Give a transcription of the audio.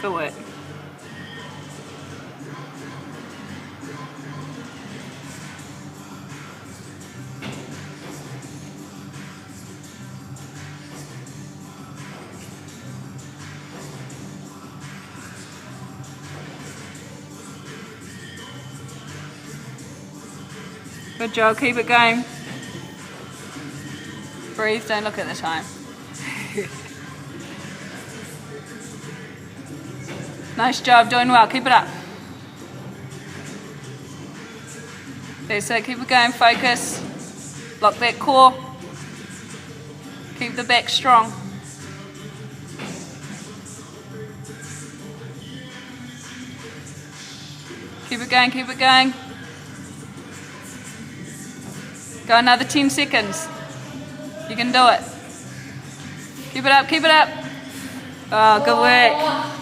Good work. Good job, keep it going. Breathe, don't look at the time. Nice job, doing well, keep it up. That's it, keep it going, focus. Lock that core. Keep the back strong. Keep it going, keep it going. Go another 10 seconds. You can do it. Keep it up, keep it up. Oh, good work.